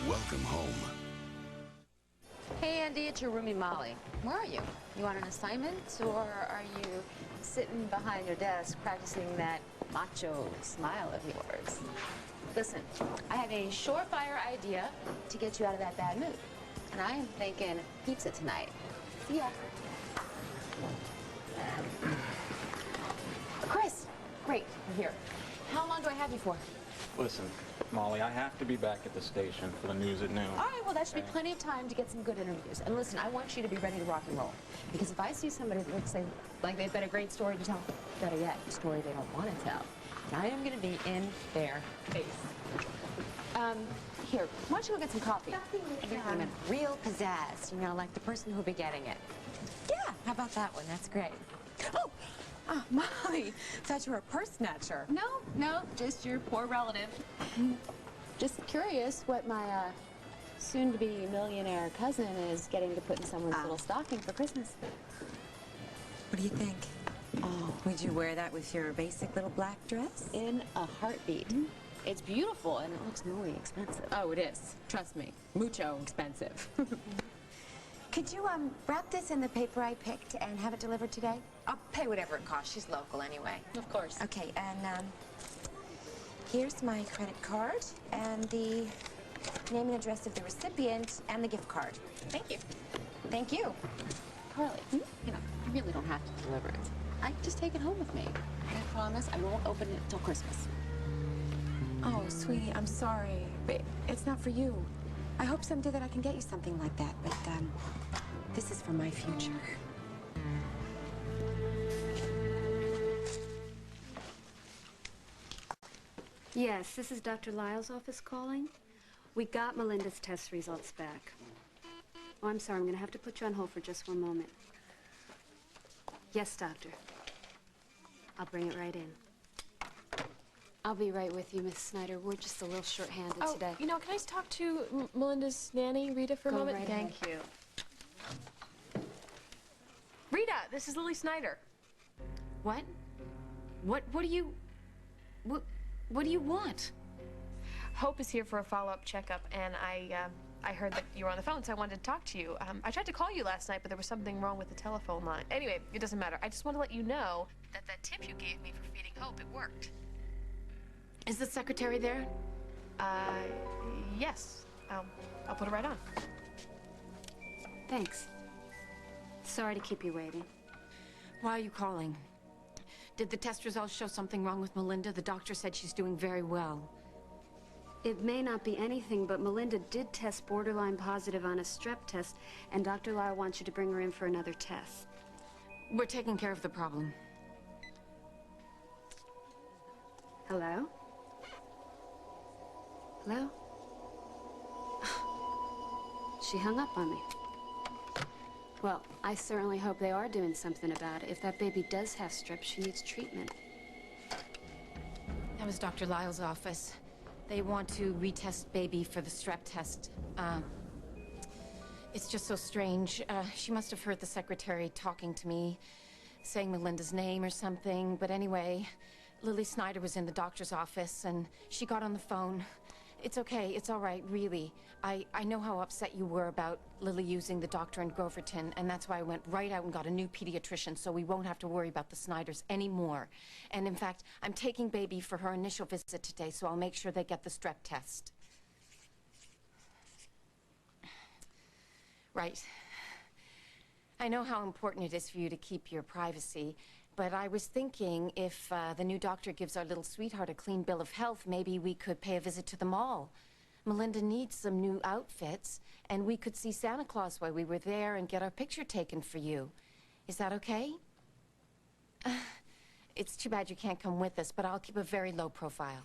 Welcome home. Hey, Andy, it's your roomie, Molly. Where are you? You on an assignment, or are you sitting behind your desk practicing that macho smile of yours? Listen, I have a surefire idea to get you out of that bad mood. And I am thinking pizza tonight. See ya. Chris, great, you're here. How long do I have you for? Listen, Molly, I have to be back at the station for the news at noon. All right, well, that should be plenty of time to get some good interviews. And listen, I want you to be ready to rock and roll. Because if I see somebody that looks like they've got a great story to tell, better yet, a story they don't want to tell, I am going to be in their face. Here, why don't you go get some coffee? Real pizzazz, you know, like the person who'll be getting it. Yeah, how about that one? That's great. Oh, Molly, thought you were a purse snatcher. No, just your poor relative. Just curious what my soon-to-be millionaire cousin is getting to put in someone's little stocking for Christmas. What do you think? Oh, would you wear that with your basic little black dress? In a heartbeat. It's beautiful, and it looks really expensive. Oh, it is. Trust me. Mucho expensive. Could you wrap this in the paper I picked and have it delivered today? I'll pay whatever it costs. She's local anyway. Of course. Okay, and here's my credit card and the name and address of the recipient and the gift card. Thank you. Thank you. Carly, you know, you really don't have to deliver it. I can just take it home with me. I promise I won't open it until Christmas. Oh, sweetie, I'm sorry, but it's not for you. I hope someday that I can get you something like that, but this is for my future. Yes, this is Dr. Lyle's office calling. We got Melinda's test results back. Oh, I'm sorry, I'm gonna have to put you on hold for just one moment. Yes, doctor. I'll bring it right in. I'll be right with you, Miss Snyder. We're just a little short-handed today. You know, can I just talk to Melinda's nanny, Rita, for a moment? Right Thank you. Rita, this is Lily Snyder. What? What do you want? Hope is here for a follow-up checkup, and I heard that you were on the phone, so I wanted to talk to you. I tried to call you last night, but there was something wrong with the telephone line. Anyway, it doesn't matter. I just want to let you know that that tip you gave me for feeding Hope, it worked. Is the secretary there? Yes. I'll put it right on. Thanks. Sorry to keep you waiting. Why are you calling? Did the test results show something wrong with Melinda? The doctor said she's doing very well. It may not be anything, but Melinda did test borderline positive on a strep test, and Dr. Lyle wants you to bring her in for another test. We're taking care of the problem. Hello? Hello? She hung up on me. Well, I certainly hope they are doing something about it. If that baby does have strep, she needs treatment. That was Dr. Lyle's office. They want to retest baby for the strep test. It's just so strange. She must have heard the secretary talking to me, saying Melinda's name or something. But anyway, Lily Snyder was in the doctor's office, and she got on the phone. It's okay, it's all right, really. I know how upset you were about Lily using the doctor in Groverton, and that's why I went right out and got a new pediatrician, so we won't have to worry about the Snyders anymore. And in fact, I'm taking baby for her initial visit today, so I'll make sure they get the strep test. Right. I know how important it is for you to keep your privacy, but I was thinking if the new doctor gives our little sweetheart a clean bill of health, maybe we could pay a visit to the mall. Melinda needs some new outfits, and we could see Santa Claus while we were there and get our picture taken for you. Is that okay? It's too bad you can't come with us, but I'll keep a very low profile.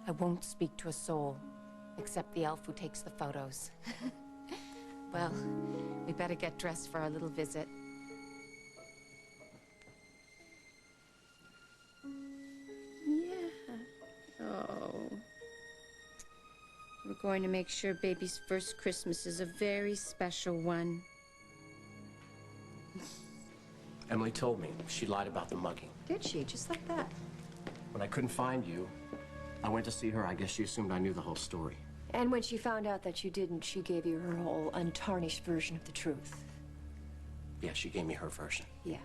I won't speak to a soul, except the elf who takes the photos. Well, we better get dressed for our little visit. Yeah. Oh. We're going to make sure baby's first Christmas is a very special one. Emily told me she lied about the mugging. Did she? Just like that? When I couldn't find you, I went to see her. I guess she assumed I knew the whole story. And when she found out that you didn't, she gave you her whole untarnished version of the truth. Yeah, she gave me her version. Yeah.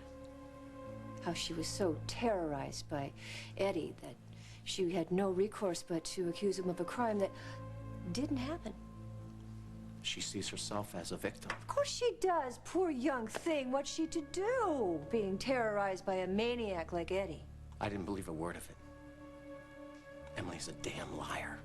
How she was so terrorized by Eddie that she had no recourse but to accuse him of a crime that didn't happen. She sees herself as a victim. Of course she does. Poor young thing. What's she to do? Being terrorized by a maniac like Eddie. I didn't believe a word of it. Emily's a damn liar.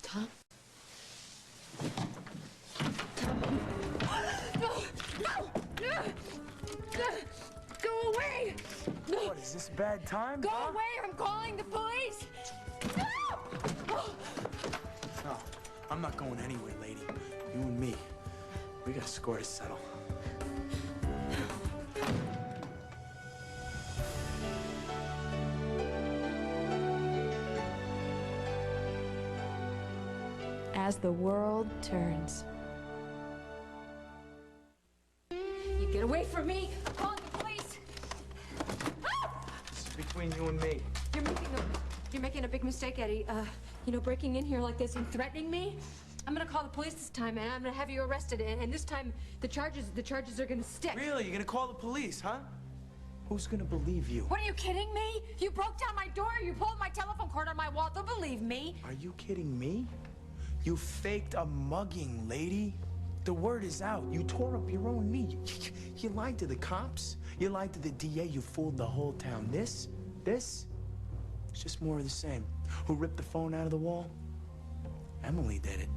Tom? Go away! What, is this bad time? Go away! I'm calling the police! No! No, I'm not going anywhere, lady. You and me, we got a score to settle. As the world turns. You get away from me! I'm calling the police! This is between you and me. You're making a big mistake, Eddie. You know, breaking in here like this and threatening me. I'm gonna call the police this time, and I'm gonna have you arrested. And this time, the charges are gonna stick. Really? You're gonna call the police, huh? Who's gonna believe you? What, are you kidding me? You broke down my door. You pulled my telephone cord on my wall. They'll believe me. Are you kidding me? You faked a mugging, lady. The word is out. You tore up your own knee. You lied to the cops. You lied to the DA. You fooled the whole town. This, it's just more of the same. Who ripped the phone out of the wall? Emily did it.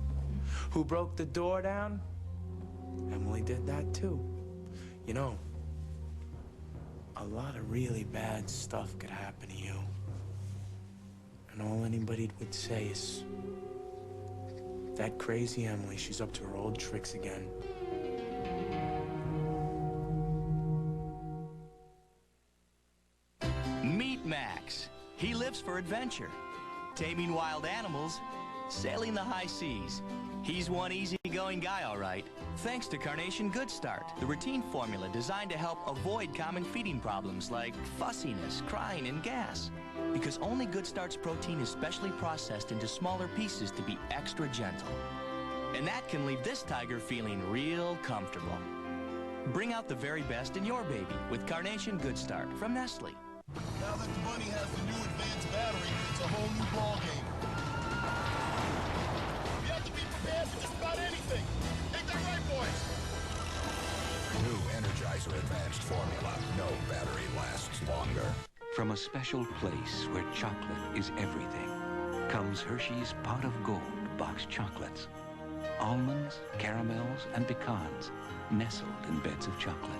Who broke the door down? Emily did that too. You know, a lot of really bad stuff could happen to you. And all anybody would say is, that crazy Emily, she's up to her old tricks again. Meet Max. He lives for adventure, taming wild animals, sailing the high seas. He's one easygoing guy, all right. Thanks to Carnation Good Start, the routine formula designed to help avoid common feeding problems like fussiness, crying, and gas. Because only Good Start's protein is specially processed into smaller pieces to be extra gentle. And that can leave this tiger feeling real comfortable. Bring out the very best in your baby with Carnation Good Start from Nestle. Now that the Bunny has the new advanced battery, it's a whole new ballgame. You have to be prepared for just about anything. Ain't that right, boys? New Energizer Advanced Formula. No battery lasts longer. From a special place where chocolate is everything, comes Hershey's Pot of Gold box chocolates. Almonds, caramels, and pecans nestled in beds of chocolate.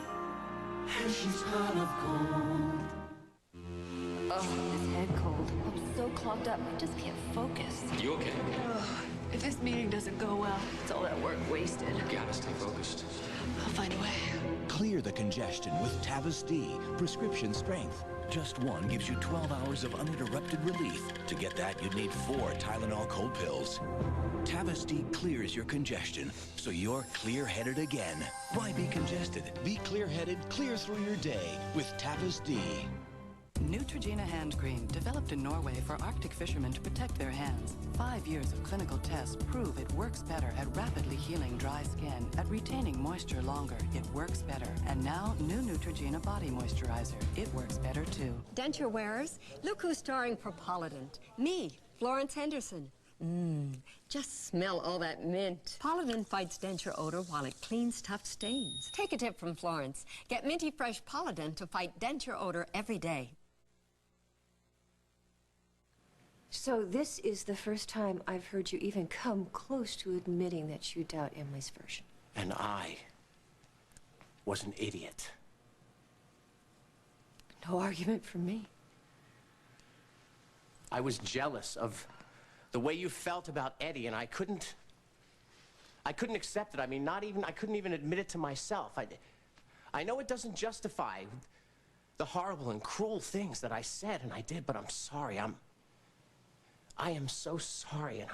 Hershey's Pot of Gold. Oh, this head cold. I'm so clogged up, I just can't focus. You okay? If this meeting doesn't go well, it's all that work wasted. You gotta stay focused. I'll find a way. Clear the congestion with Tavus D, prescription strength. Just one gives you 12 hours of uninterrupted relief. To get that, you'd need 4 Tylenol cold pills. Tavus D clears your congestion, so you're clear-headed again. Why be congested? Be clear-headed, clear through your day with Tavus D. Neutrogena hand cream, developed in Norway for Arctic fishermen to protect their hands. 5 years of clinical tests prove it works better at rapidly healing dry skin, at retaining moisture longer. It works better. And now, new Neutrogena body moisturizer. It works better too. Denture wearers, look who's starring for Polident. Me, Florence Henderson. Just smell all that mint. Polident fights denture odor while it cleans tough stains. Take a tip from Florence. Get minty fresh Polident to fight denture odor every day. So this is the first time I've heard you even come close to admitting that you doubt Emily's version. And I was an idiot. No argument from me. I was jealous of the way you felt about Eddie, and I couldn't accept it. I mean, I couldn't even admit it to myself. I know it doesn't justify the horrible and cruel things that I said and I did, but I'm sorry. I am so sorry, and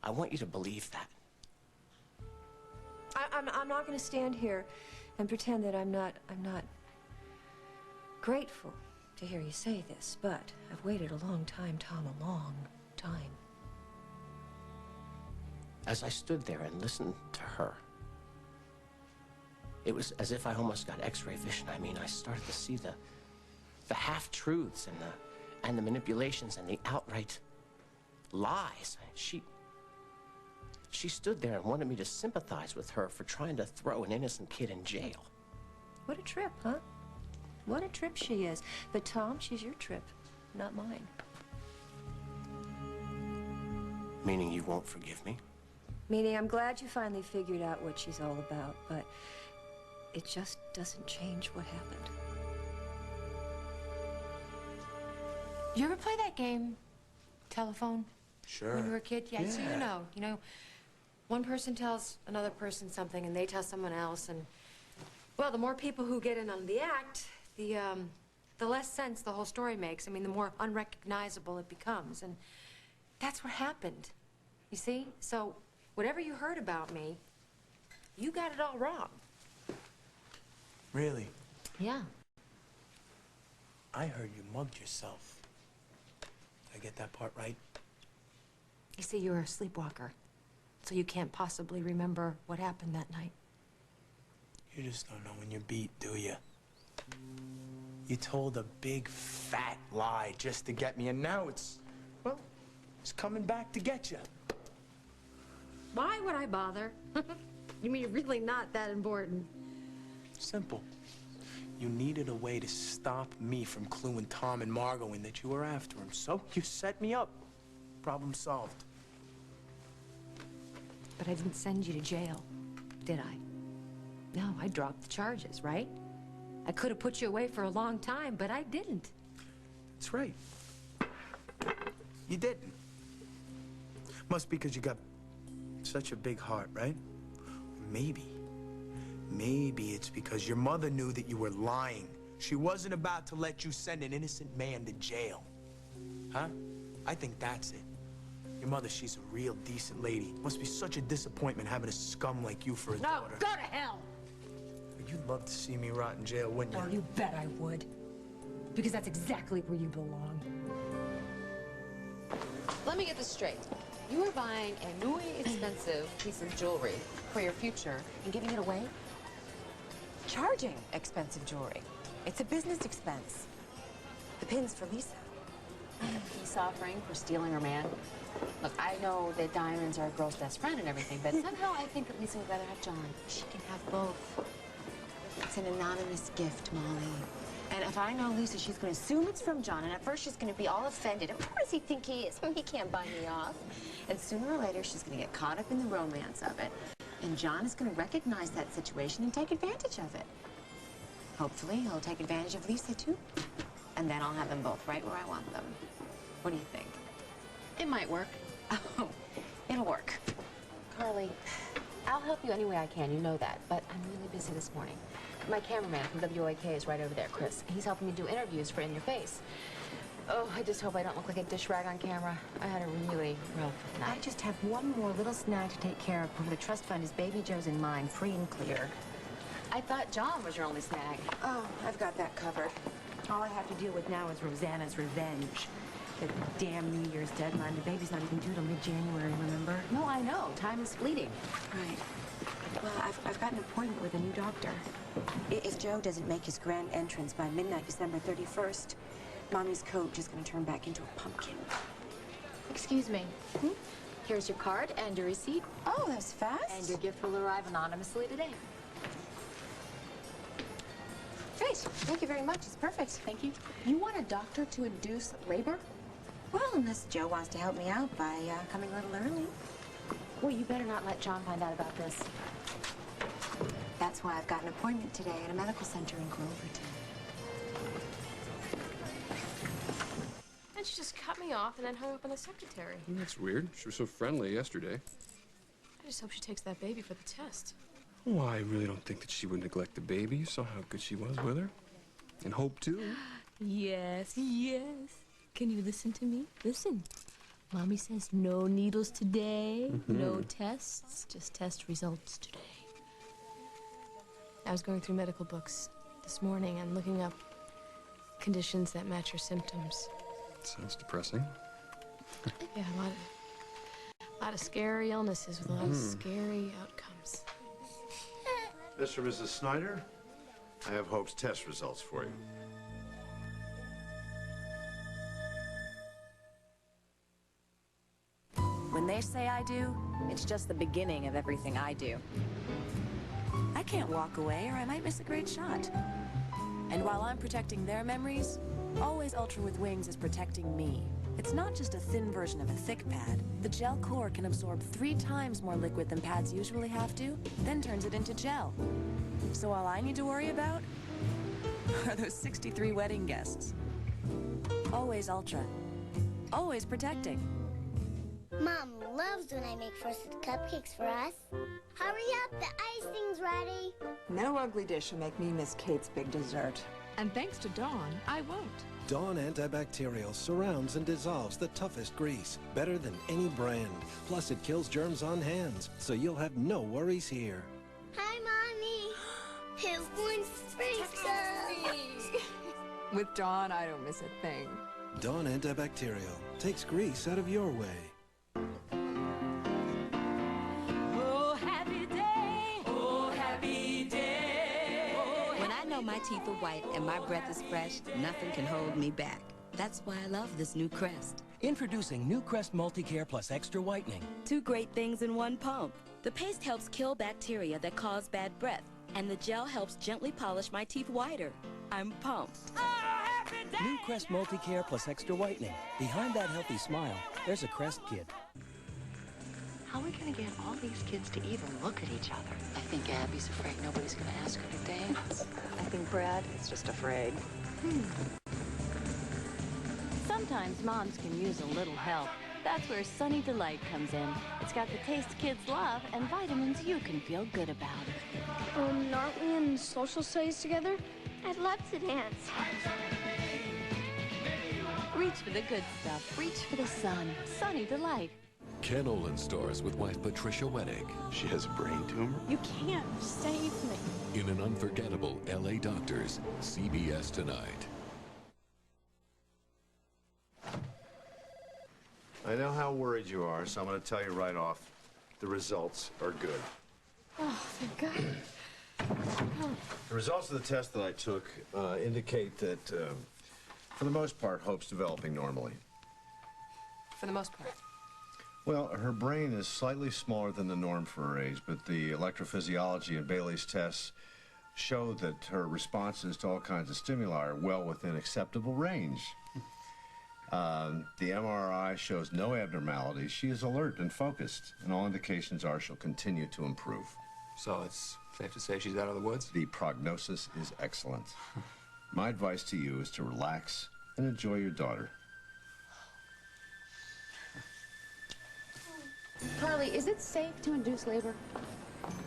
I want you to believe that. I'm not going to stand here and pretend that I'm not grateful to hear you say this, but I've waited a long time, Tom, a long time. As I stood there and listened to her, it was as if I almost got x-ray vision. I mean, I started to see the half-truths and the manipulations and the outright lies. She stood there and wanted me to sympathize with her for trying to throw an innocent kid in jail. What a trip, huh? What a trip she is. But Tom, she's your trip, not mine. Meaning you won't forgive me? Meaning I'm glad you finally figured out what she's all about, but it just doesn't change what happened. You ever play that game, telephone? Sure. When you were a kid? Yeah, so Yeah. you know, one person tells another person something and they tell someone else, and well, the more people who get in on the act, the less sense the whole story makes. I mean, the more unrecognizable it becomes, and that's what happened. You see? So whatever you heard about me, you got it all wrong. Really? Yeah. I heard you mugged yourself. Did I get that part right? You see, you're a sleepwalker, so you can't possibly remember what happened that night. You just don't know when you're beat, do you? You told a big, fat lie just to get me, and now it's coming back to get you. Why would I bother? You mean you're really not that important? Simple. You needed a way to stop me from cluing Tom and Margot in that you were after him, so you set me up. Problem solved. But I didn't send you to jail, did I? No, I dropped the charges, right? I could have put you away for a long time, but I didn't. That's right. You didn't. Must be because you got such a big heart, right? Maybe it's because your mother knew that you were lying. She wasn't about to let you send an innocent man to jail. Huh? I think that's it. Your mother, she's a real decent lady. Must be such a disappointment having a scum like you for a daughter. No, go to hell! You'd love to see me rot in jail, wouldn't you? Oh, you bet I would. Because that's exactly where you belong. Let me get this straight. You are buying a new expensive piece of jewelry for your future and giving it away? Charging expensive jewelry. It's a business expense. The pin's for Lisa. Peace offering for stealing her man? Look, I know that diamonds are a girl's best friend and everything, but somehow I think that Lisa would rather have John. She can have both. It's an anonymous gift, Molly. And if I know Lisa, she's going to assume it's from John, and at first she's going to be all offended. Who does he think he is? He can't buy me off. And sooner or later, she's going to get caught up in the romance of it. And John is going to recognize that situation and take advantage of it. Hopefully, he'll take advantage of Lisa, too. And then I'll have them both right where I want them. What do you think? It might work. Oh, it'll work. Carly, I'll help you any way I can, you know that, but I'm really busy this morning. My cameraman from WOAK is right over there, Chris. He's helping me do interviews for In Your Face. Oh, I just hope I don't look like a dish rag on camera. I had a really rough night. I just have one more little snag to take care of before the trust fund is Baby Joe's and mine, free and clear. I thought John was your only snag. Oh, I've got that covered. All I have to deal with now is Rosanna's revenge. The damn New Year's deadline. The baby's not even due till mid-January, remember? No, I know. Time is fleeting. Right. Well, I've got an appointment with a new doctor. If Joe doesn't make his grand entrance by midnight, December 31st, Mommy's coat is going to turn back into a pumpkin. Excuse me. Here's your card and your receipt. Oh, that's fast. And your gift will arrive anonymously today. Great. Thank you very much. It's perfect. Thank you. You want a doctor to induce labor? Well, unless Joe wants to help me out by coming a little early. Well, you better not let John find out about this. That's why I've got an appointment today at a medical center in Groverton. And she just cut me off and then hung up on the secretary. That's weird. She was so friendly yesterday. I just hope she takes that baby for the test. Well, I really don't think that she would neglect the baby. You saw how good she was with her. And Hope, too. Yes, yes. Can you listen to me? Listen. Mommy says no needles today, no tests, just test results today. I was going through medical books this morning and looking up conditions that match your symptoms. Sounds depressing. Yeah, a lot of scary illnesses with a lot of scary outcomes. Mr. and Mrs. Snyder, I have Hope's test results for you. When they say I do, it's just the beginning of everything I do. I can't walk away or I might miss a great shot. And while I'm protecting their memories, Always Ultra with Wings is protecting me. It's not just a thin version of a thick pad. The gel core can absorb 3 times more liquid than pads usually have to, then turns it into gel. So all I need to worry about are those 63 wedding guests. Always Ultra. Always protecting. Mom loves when I make frosted cupcakes for us. Hurry up, the icing's ready. No ugly dish will make me miss Kate's big dessert. And thanks to Dawn, I won't. Dawn antibacterial surrounds and dissolves the toughest grease, better than any brand. Plus, it kills germs on hands, so you'll have no worries here. Hi, Mommy. Who wants sprinkles? With Dawn, I don't miss a thing. Dawn antibacterial takes grease out of your way. Oh, happy day. Oh, happy day. When I know my teeth are white and my breath is fresh, nothing can hold me back. That's why I love this new Crest. Introducing new Crest Multicare Plus Extra Whitening. 2 great things in one pump. The paste helps kill bacteria that cause bad breath, and the gel helps gently polish my teeth whiter. I'm pumped. New Crest Multicare Plus Extra Whitening. Behind that healthy smile, there's a Crest kid. How are we going to get all these kids to even look at each other? I think Abby's afraid nobody's going to ask her to dance. I think Brad is just afraid. Sometimes moms can use a little help. That's where Sunny Delight comes in. It's got the taste kids love and vitamins you can feel good about. Aren't we in social studies together? I'd love to dance. Reach for the good stuff. Reach for the sun. Sunny Delight. Ken Olin stars with wife Patricia Whitting. She has a brain tumor. You can't save me. In an unforgettable L.A. Doctors, CBS tonight. I know how worried you are, so I'm going to tell you right off, the results are good. Oh, thank God. The results of the test that I took indicate that, for the most part, Hope's developing normally. For the most part. Well, her brain is slightly smaller than the norm for her age, but the electrophysiology and Bailey's tests show that her responses to all kinds of stimuli are well within acceptable range. The MRI shows no abnormalities. She is alert and focused, and all indications are she'll continue to improve. So it's safe to say she's out of the woods? The prognosis is excellent. My advice to you is to relax and enjoy your daughter. Carly, is it safe to induce labor?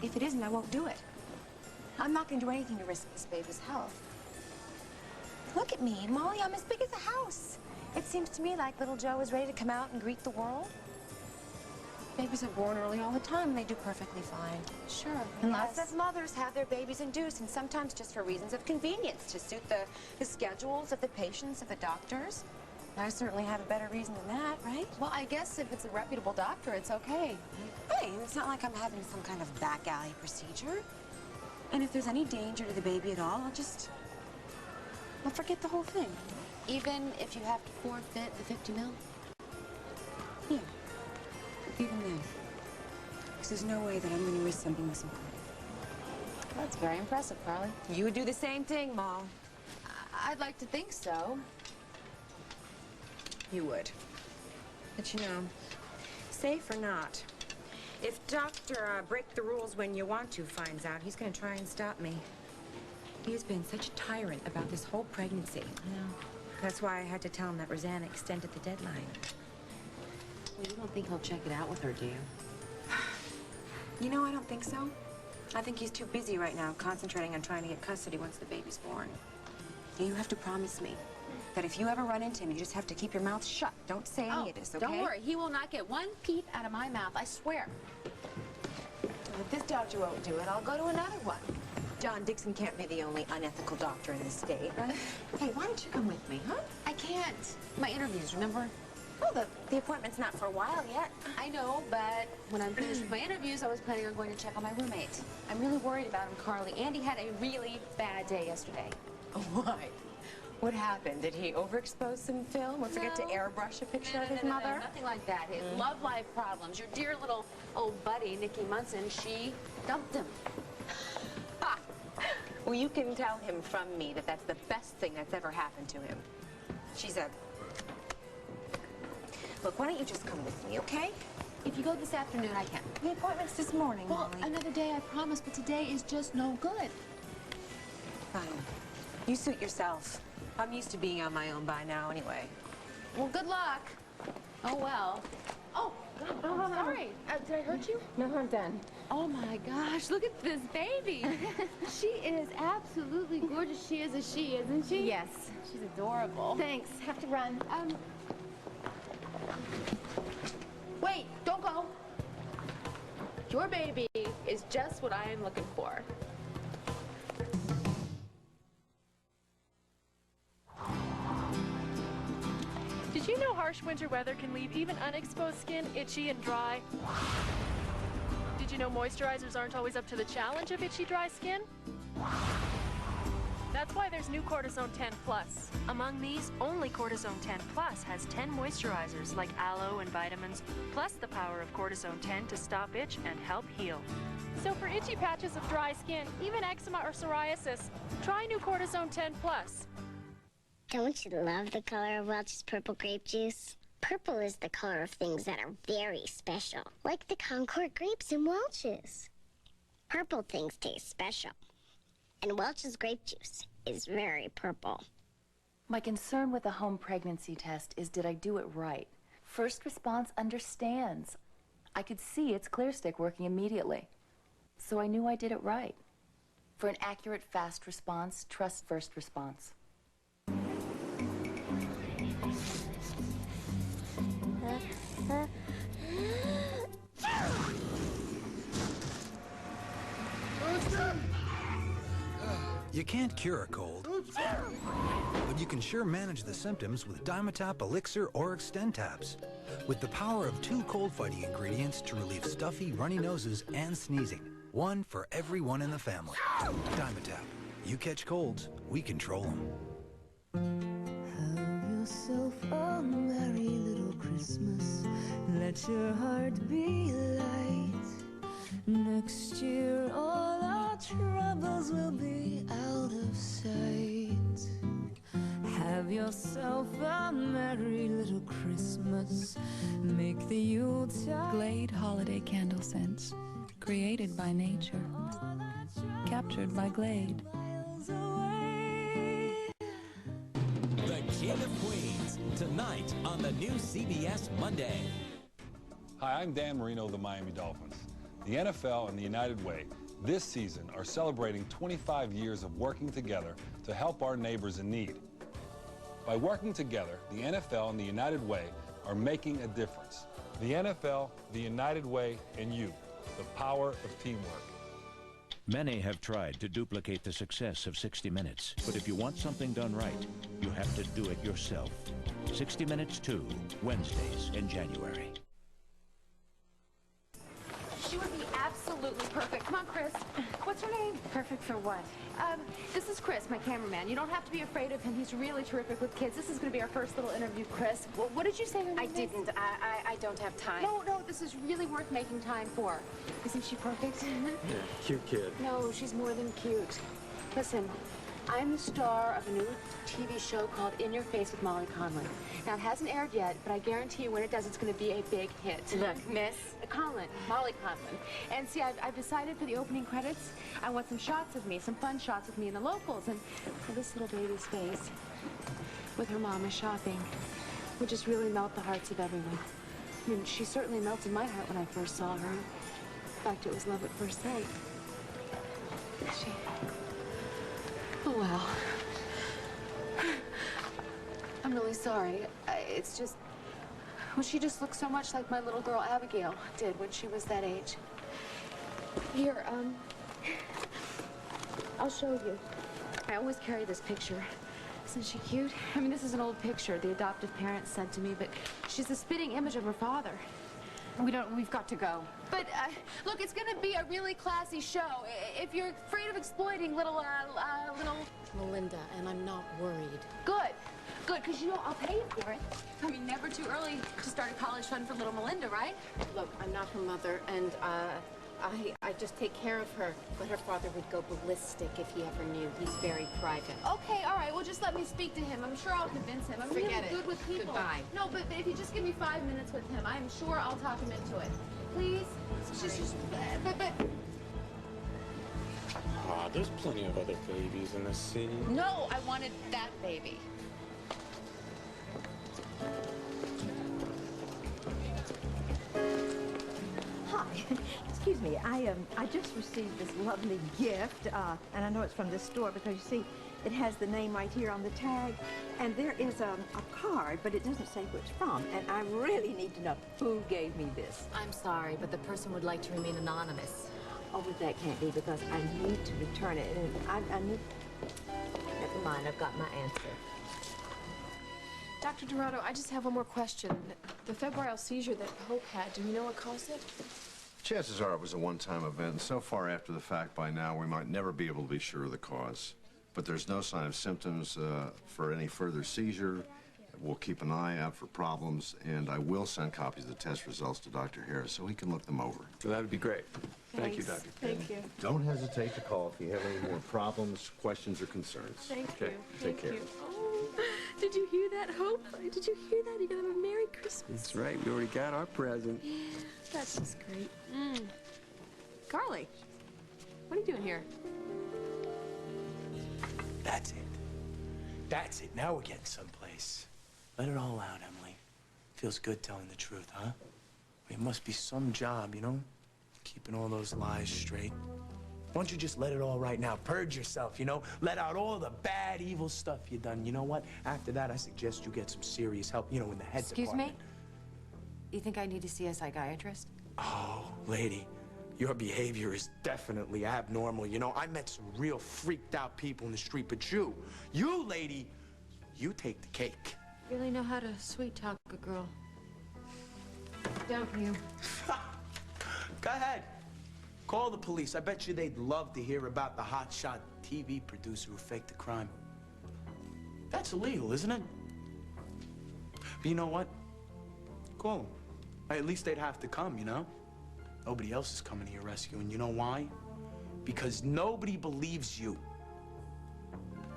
If it isn't, I won't do it. I'm not going to do anything to risk this baby's health. Look at me, Molly. I'm as big as a house. It seems to me like little Joe is ready to come out and greet the world. Babies are born early all the time, and they do perfectly fine. Sure. And lots of mothers have their babies induced, and sometimes just for reasons of convenience, to suit the schedules of the patients, of the doctors. I certainly have a better reason than that, right? Well, I guess if it's a reputable doctor, it's okay. Hey, it's not like I'm having some kind of back alley procedure. And if there's any danger to the baby at all, I'll forget the whole thing. Even if you have to forfeit the 50 mil? Yeah, even then. Because there's no way that I'm going to risk something this important. That's very impressive, Carly. You would do the same thing, Mom. I'd like to think so. You would. But you know, safe or not, if Dr. Break the Rules When You Want To finds out, he's going to try and stop me. He has been such a tyrant about this whole pregnancy. I know. That's why I had to tell him that Rosanna extended the deadline. Well, you don't think he'll check it out with her, do you? You know, I don't think so. I think he's too busy right now, concentrating on trying to get custody once the baby's born. You have to promise me that if you ever run into him, you just have to keep your mouth shut. Don't say any of this, okay? Don't worry. He will not get one peep out of my mouth, I swear. If this doctor won't do it, I'll go to another one. John Dixon can't be the only unethical doctor in the state, right? Hey, why don't you come with me, huh? I can't. My interviews, remember? Well, the appointment's not for a while yet. I know, but when I'm finished with my interviews, I was planning on going to check on my roommate. I'm really worried about him, Carly. Andy had a really bad day yesterday. Why? What happened? Did he overexpose some film or forget to airbrush a picture of his mother? Nothing like that. His love life problems. Your dear little old buddy, Nikki Munson, she dumped him. Ha! Well, you can tell him from me that that's the best thing that's ever happened to him. She's a... Look, why don't you just come with me, okay? If you go this afternoon, I can. The appointment's this morning, Well, Molly. another day, I promise, but today is just no good. Fine. You suit yourself. I'm used to being on my own by now anyway. Well, good luck. Oh, well. Oh, I'm sorry. Did I hurt you? No, I'm done. Oh, my gosh. Look at this baby. She is absolutely gorgeous. She is a she, isn't she? Yes. She's adorable. Thanks. Have to run. Wait, don't go. Your baby is just what I am looking for. Did you know harsh winter weather can leave even unexposed skin itchy and dry? Did you know moisturizers aren't always up to the challenge of itchy, dry skin? That's why there's new Cortisone 10 Plus. Among these, only Cortisone 10 Plus has 10 moisturizers like aloe and vitamins, plus the power of Cortisone 10 to stop itch and help heal. So for itchy patches of dry skin, even eczema or psoriasis, try new Cortisone 10 Plus. Don't you love the color of Welch's purple grape juice? Purple is the color of things that are very special, like the Concord grapes in Welch's. Purple things taste special, and Welch's grape juice is very purple. My concern with the home pregnancy test is, did I do it right? First Response understands. I could see its clear stick working immediately. So I knew I did it right. For an accurate, fast response, trust First Response. You can't cure a cold, but you can sure manage the symptoms with Dimetapp Elixir or Extend-Taps. With the power of 2 cold-fighting ingredients to relieve stuffy, runny noses and sneezing. One for everyone in the family. Dimetapp. You catch colds, we control them. Have yourself a merry little Christmas. Let your heart be light. Next year all our troubles will be out of sight. Have yourself a merry little Christmas. Make the Yuletide Glade Holiday Candle Scents. Created by nature. Captured by Glade. The King of Queens, tonight on the new CBS Monday. Hi, I'm Dan Marino of the Miami Dolphins. The NFL and the United Way this season are celebrating 25 years of working together to help our neighbors in need. By working together, the NFL and the United Way are making a difference. The NFL, the United Way, and you, the power of teamwork. Many have tried to duplicate the success of 60 Minutes, but if you want something done right, you have to do it yourself. 60 Minutes 2, Wednesdays in January. She would be absolutely perfect. Come on, Chris. What's her name? Perfect for what? This is Chris, my cameraman. You don't have to be afraid of him. He's really terrific with kids. This is going to be our first little interview, Chris. What did you say her name I is? didn't. I don't have time. No, this is really worth making time for. Isn't she perfect? Yeah, cute kid. No, she's more than cute. Listen, I'm the star of a new TV show called In Your Face with Molly Conlon. Now, it hasn't aired yet, but I guarantee you when it does, it's going to be a big hit. Look, Miss Conlon, Molly Conlon. And see, I've decided for the opening credits, I want some shots of me, some fun shots with me and the locals. And this little baby's face with her mama shopping would just really melt the hearts of everyone. I mean, she certainly melted my heart when I first saw her. In fact, it was love at first sight. Is she? Oh, well. I'm really sorry. It's just... Well, she just looks so much like my little girl Abigail did when she was that age. Here, I'll show you. I always carry this picture. Isn't she cute? I mean, this is an old picture the adoptive parents sent to me, but she's a spitting image of her father. We've got to go. But, look, it's gonna be a really classy show. If you're afraid of exploiting little... Melinda, and I'm not worried. Good. Good, because, you know, I'll pay you for it. I mean, never too early to start a college fund for little Melinda, right? Look, I'm not her mother, and, I just take care of her. But her father would go ballistic if he ever knew. He's very private. Okay, all right. Well, just let me speak to him. I'm sure I'll convince him. I'm Forget really it. good with people. Goodbye. No, but if you just give me 5 minutes with him, I'm sure I'll talk him into it. Please? Just but... Ah, there's plenty of other babies in the city. No, I wanted that baby. Hi. Excuse me. I just received this lovely gift, and I know it's from this store because, you see, it has the name right here on the tag, and there is a card, but it doesn't say who it's from, and I really need to know who gave me this. I'm sorry, but the person would like to remain anonymous. Oh, but that can't be because I need to return it, and I need... Never mind, I've got my answer. Dr. Dorado, I just have one more question. The febrile seizure that Hope had, do we know what caused it? Chances are it was a one-time event, and so far after the fact by now, we might never be able to be sure of the cause. But there's no sign of symptoms for any further seizure. We'll keep an eye out for problems, and I will send copies of the test results to Dr. Harris so he can look them over. So that would be great. Thank you, Thanks. Dr. Thank you. Don't hesitate to call if you have any more problems, questions, or concerns. Thank Okay, you. take care. You. Oh, did you hear that, Hope? Did you hear that? You're gonna have a Merry Christmas. That's right. We already got our present. Yeah, that's just great. Carly, what are you doing here? That's it. That's it. Now we're getting someplace. Let it all out, Emily. Feels good telling the truth, huh? It must be some job, you know? Keeping all those lies straight. Why don't you just let it all right now? Purge yourself, you know? Let out all the bad, evil stuff you've done. You know what? After that, I suggest you get some serious help, you know, in the head Excuse department. me? You think I need to see a psychiatrist? Oh, lady, your behavior is definitely abnormal. You know, I met some real freaked out people in the street, but you, lady, you take the cake. Really know how to sweet talk a girl. Don't you? Go ahead. Call the police. I bet you they'd love to hear about the hotshot TV producer who faked the crime. That's illegal, isn't it? But you know what? Call them. At least they'd have to come, you know? Nobody else is coming to your rescue, and you know why? Because nobody believes you.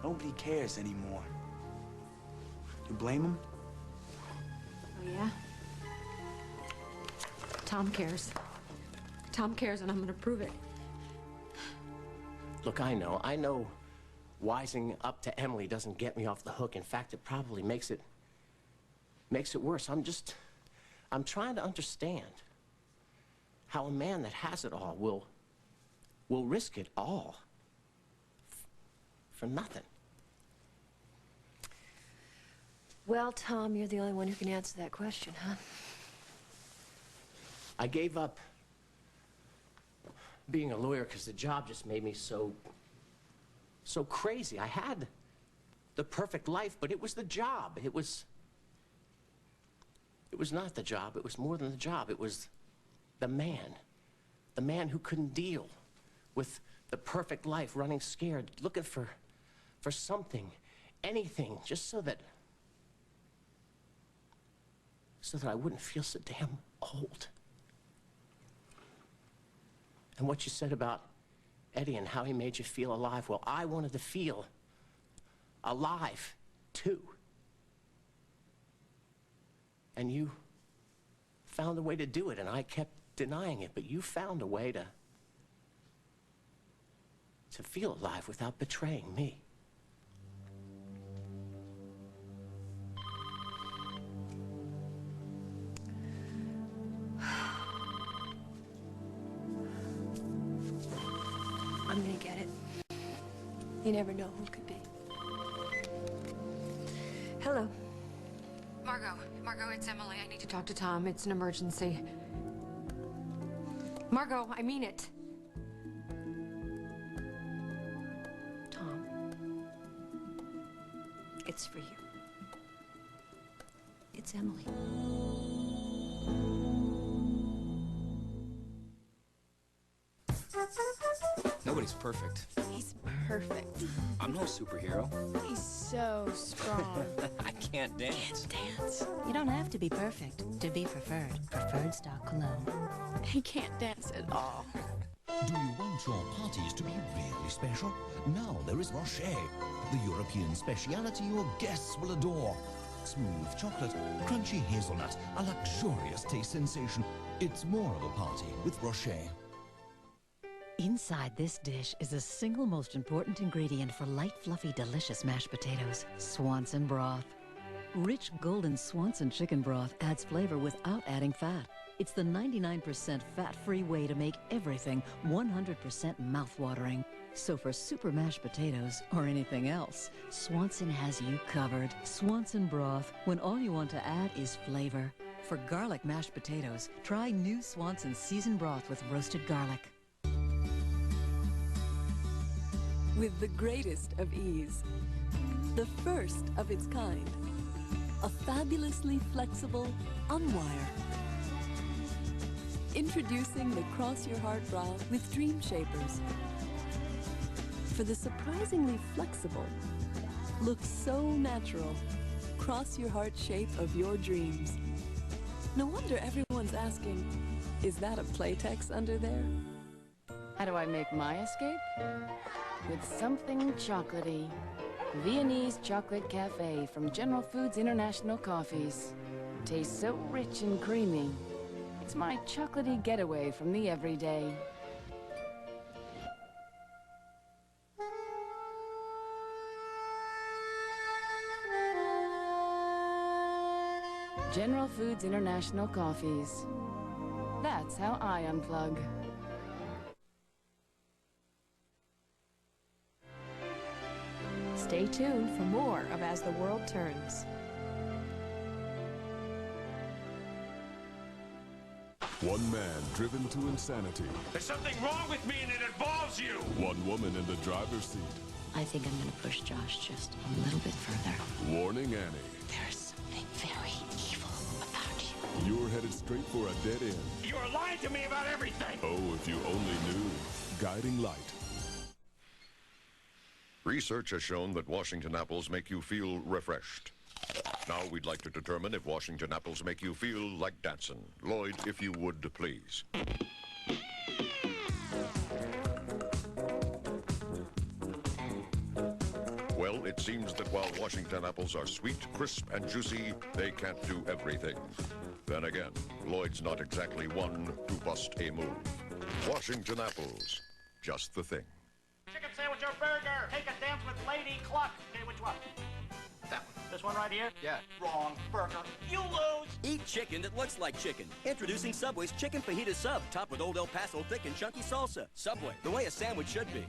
Nobody cares anymore. You blame them? Oh, yeah? Tom cares. Tom cares, and I'm gonna prove it. Look, I know wising up to Emily doesn't get me off the hook. In fact, it probably makes it worse. I'm trying to understand how a man that has it all will risk it all for nothing. Well, Tom, you're the only one who can answer that question, huh? I gave up being a lawyer because the job just made me so crazy. I had the perfect life, but it was the job. It was not the job. It was more than the job. It was the man who couldn't deal with the perfect life, running scared, looking for something, anything, just so that I wouldn't feel so damn old. And what you said about Eddie and how he made you feel alive, well, I wanted to feel alive, too. And you found a way to do it, and I kept denying it, but you found a way to feel alive without betraying me. I'm gonna get it. You never know who it could be. Hello. Margot, it's Emily. I need to talk to Tom. It's an emergency. Margot, I mean it. Tom, it's for you. It's Emily. Nobody's perfect. He's perfect. I'm no superhero. He's so strong. I can't dance. You don't have to be perfect to be preferred. Preferred stock cologne. He can't dance at all. Do you want your parties to be really special? Now there is Rocher, the European speciality your guests will adore. Smooth chocolate, crunchy hazelnut, a luxurious taste sensation. It's more of a party with Rocher. Inside this dish is the single most important ingredient for light, fluffy, delicious mashed potatoes, Swanson broth. Rich golden Swanson chicken broth adds flavor without adding fat. It's the 99% fat-free way to make everything 100% mouth-watering. So for super mashed potatoes or anything else, Swanson has you covered. Swanson broth, when all you want to add is flavor. For garlic mashed potatoes, try new Swanson seasoned broth with roasted garlic. With the greatest of ease, the first of its kind, a fabulously flexible Unwire. Introducing the Cross Your Heart bra with Dream Shapers. For the surprisingly flexible, looks so natural, cross your heart shape of your dreams. No wonder everyone's asking, is that a Playtex under there? How do I make my escape? With something chocolatey. Viennese Chocolate Cafe from General Foods International Coffees. Tastes so rich and creamy. It's my chocolatey getaway from the everyday. General Foods International Coffees. That's how I unplug. Stay tuned for more of As the World Turns. One man driven to insanity. There's something wrong with me and it involves you! One woman in the driver's seat. I think I'm going to push Josh just a little bit further. Warning Annie. There's something very evil about you. You're headed straight for a dead end. You are lying to me about everything! Oh, if you only knew. Guiding light. Research has shown that Washington apples make you feel refreshed. Now we'd like to determine if Washington apples make you feel like dancing. Lloyd, if you would, please. Well, it seems that while Washington apples are sweet, crisp, and juicy, they can't do everything. Then again, Lloyd's not exactly one to bust a move. Washington apples, just the thing. Chicken sandwich or burger? Take a dance with Lady Cluck. Okay, which one? That one. This one right here? Yeah. Wrong. Burger. You lose. Eat chicken that looks like chicken. Introducing Subway's Chicken Fajita Sub, topped with Old El Paso thick and chunky salsa. Subway, the way a sandwich should be.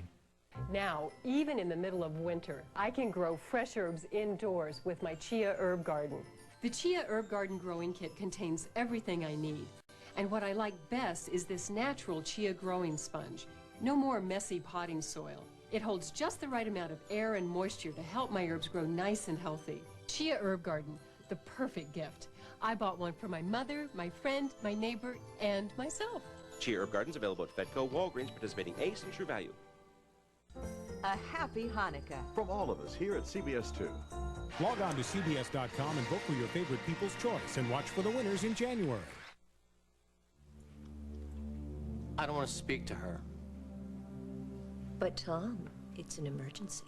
Now, even in the middle of winter, I can grow fresh herbs indoors with my Chia herb garden. The Chia herb garden growing kit contains everything I need. And what I like best is this natural Chia growing sponge. No more messy potting soil. It holds just the right amount of air and moisture to help my herbs grow nice and healthy. Chia herb garden, the perfect gift. I bought one for my mother, my friend, my neighbor, and myself. Chia Herb Garden's available at Fedco, Walgreens, participating Ace, and True Value. A happy Hanukkah. From all of us here at CBS 2. Log on to CBS.com and vote for your favorite People's Choice and watch for the winners in January. I don't want to speak to her. But Tom, it's an emergency.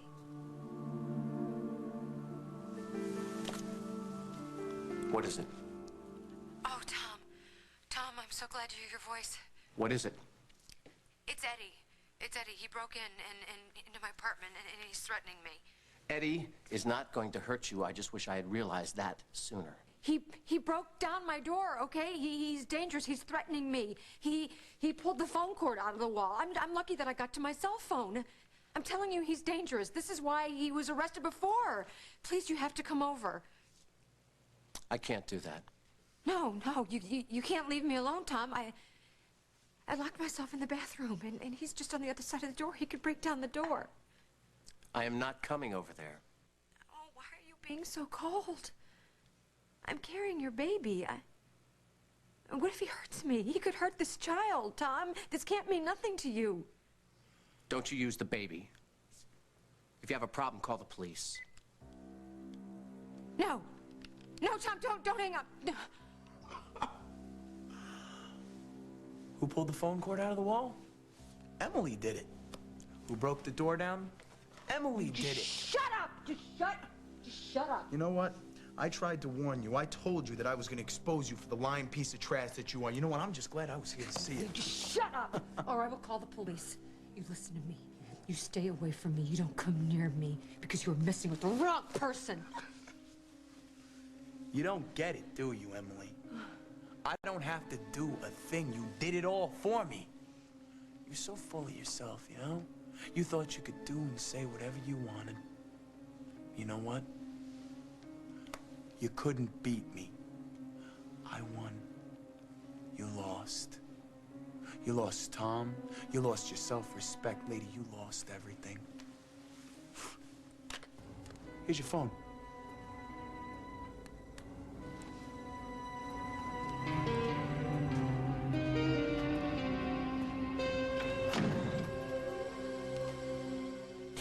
What is it? Oh, Tom. Tom, I'm so glad to hear your voice. What is it? It's Eddie. It's Eddie. He broke in into my apartment and he's threatening me. Eddie is not going to hurt you. I just wish I had realized that sooner. He broke down my door, okay? He's dangerous. He's threatening me. He pulled the phone cord out of the wall. I'm lucky that I got to my cell phone. I'm telling you, he's dangerous. This is why he was arrested before. Please, you have to come over. I can't do that. No, you can't leave me alone, Tom. I locked myself in the bathroom, and he's just on the other side of the door. He could break down the door. I am not coming over there. Oh, why are you being so cold? I'm carrying your baby. What if he hurts me? He could hurt this child, Tom. This can't mean nothing to you. Don't you use the baby. If you have a problem, call the police. No. No, Tom, don't hang up. No. Who pulled the phone cord out of the wall? Emily did it. Who broke the door down? Emily did it. Shut up! Just shut up. You know what? I tried to warn you. I told you that I was going to expose you for the lying piece of trash that you are. You know what? I'm just glad I was here to see it. Just shut up, or I will call the police. You listen to me. You stay away from me. You don't come near me because you're messing with the wrong person. You don't get it, do you, Emily? I don't have to do a thing. You did it all for me. You're so full of yourself, you know? You thought you could do and say whatever you wanted. You know what? You couldn't beat me. I won. You lost. You lost Tom. You lost your self-respect. Lady, you lost everything. Here's your phone.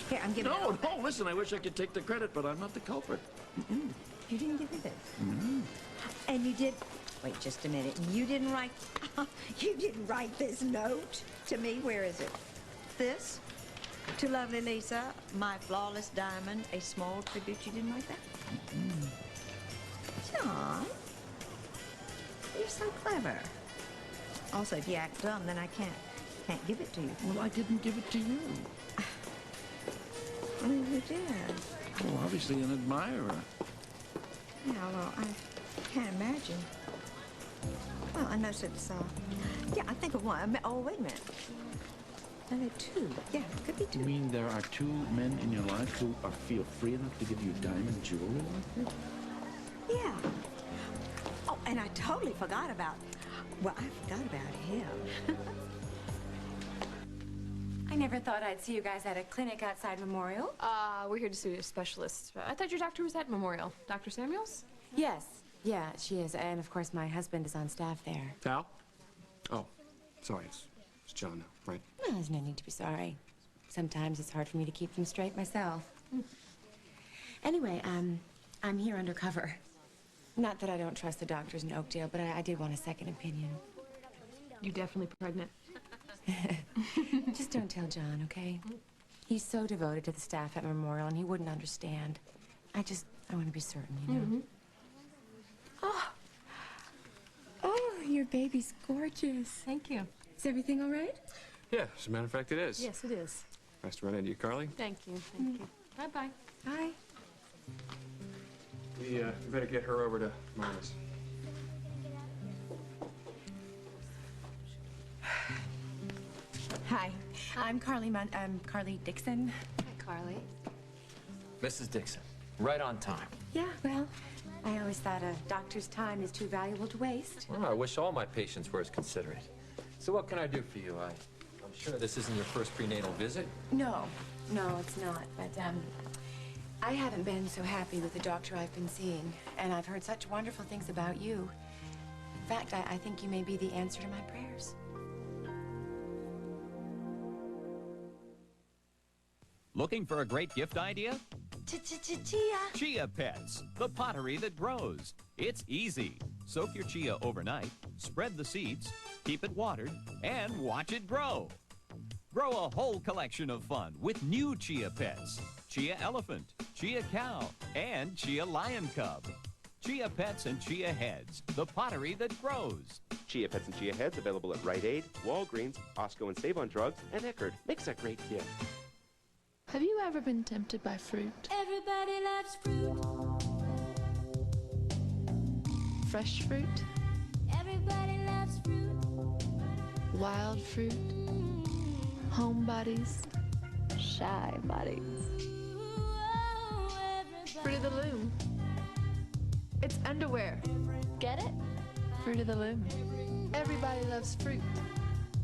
Here, I'm giving No, listen, I wish I could take the credit, but I'm not the culprit. You didn't give me this. And you did... Wait just a minute. You didn't write... you didn't write this note to me. Where is it? This? To lovely Lisa, my flawless diamond, a small tribute. You didn't write that? John, you're so clever. Also, if you act dumb, then I can't give it to you. Well, I didn't give it to you. Oh, you did. Well, obviously an admirer. Yeah, well, I can't imagine. Well, unless it's, yeah, I think of one. Oh, wait a minute. No, there are two. Yeah, it could be two. You mean there are two men in your life who feel free enough to give you diamond jewelry like this? Yeah. Oh, and I totally forgot about... Well, I forgot about him. I never thought I'd see you guys at a clinic outside Memorial. We're here to see a specialist. I thought your doctor was at Memorial. Dr. Samuels? Yes. Yeah, she is. And, of course, my husband is on staff there. Al? Oh, sorry. It's John now, right? Well, there's no need to be sorry. Sometimes it's hard for me to keep them straight myself. Anyway, I'm here undercover. Not that I don't trust the doctors in Oakdale, but I did want a second opinion. You're definitely pregnant. Just don't tell John, okay? He's so devoted to the staff at Memorial, and he wouldn't understand. I want to be certain, you know? Oh, your baby's gorgeous. Thank you. Is everything all right? Yeah, as a matter of fact, it is. Yes, it is. Nice to run into you, Carly. Thank you. Thank you. Bye-bye. Bye. We better get her over to Mama's. Hi, I'm Carly Dixon. Hi, Carly. Mrs. Dixon, right on time. Yeah, well, I always thought a doctor's time is too valuable to waste. Well, I wish all my patients were as considerate. So what can I do for you? I'm sure this isn't your first prenatal visit. No, it's not. But I haven't been so happy with the doctor I've been seeing, and I've heard such wonderful things about you. In fact, I think you may be the answer to my prayers. Looking for a great gift idea? Chia. Chia Pets, the pottery that grows. It's easy. Soak your chia overnight, spread the seeds, keep it watered, and watch it grow. Grow a whole collection of fun with new Chia Pets. Chia Elephant, Chia Cow, and Chia Lion Cub. Chia Pets and Chia Heads, the pottery that grows. Chia Pets and Chia Heads available at Rite Aid, Walgreens, Osco and Save on Drugs, and Eckerd. Makes a great gift. Have you ever been tempted by fruit? Everybody loves fruit. Fresh fruit? Everybody loves fruit. Wild fruit? Homebodies? shy bodies. Fruit of the Loom. It's underwear. Get it? Fruit of the Loom. Everybody loves fruit.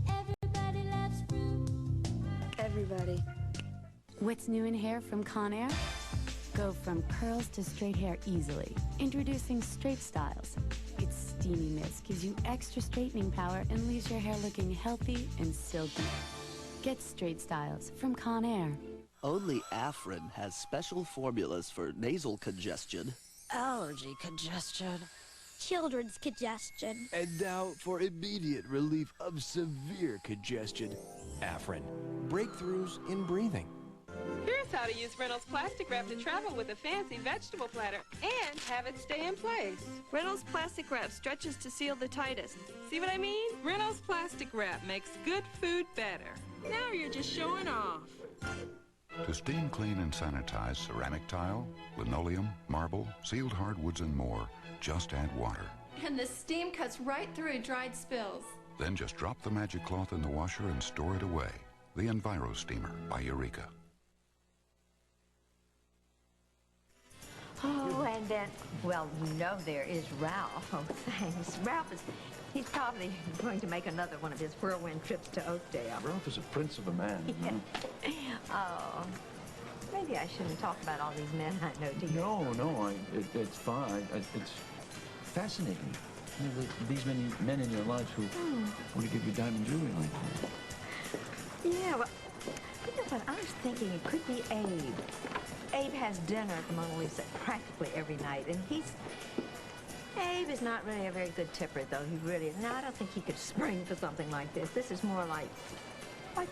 Everybody loves fruit. Everybody. What's new in hair from Conair? Go from curls to straight hair easily. Introducing Straight Styles. Its steamy mist gives you extra straightening power and leaves your hair looking healthy and silky. Get Straight Styles from Conair. Only Afrin has special formulas for nasal congestion, Allergy congestion. Children's congestion. And now for immediate relief of severe congestion. Afrin. Breakthroughs in breathing. Here's how to use Reynolds plastic wrap to travel with a fancy vegetable platter and have it stay in place. Reynolds plastic wrap stretches to seal the tightest. See what I mean? Reynolds plastic wrap makes good food better. Now you're just showing off. To steam, clean, and sanitize ceramic tile, linoleum, marble, sealed hardwoods, and more, just add water. And the steam cuts right through dried spills. Then just drop the magic cloth in the washer and store it away. The Enviro Steamer by Eureka. Oh, and then, well, you know there is Ralph. Oh, thanks. He's probably going to make another one of his whirlwind trips to Oakdale. Ralph is a prince of a man. Yeah. Oh, maybe I shouldn't talk about all these men I know, do you? No, it's fine. It's fascinating. You know, these men in your life who want to give you diamond jewelry like that. Yeah, well, you know what, I was thinking it could be Abe. Abe has dinner at the Mona Lisa practically every night, and Abe is not really a very good tipper, though. He really is. Now, I don't think he could spring for something like this. This is more like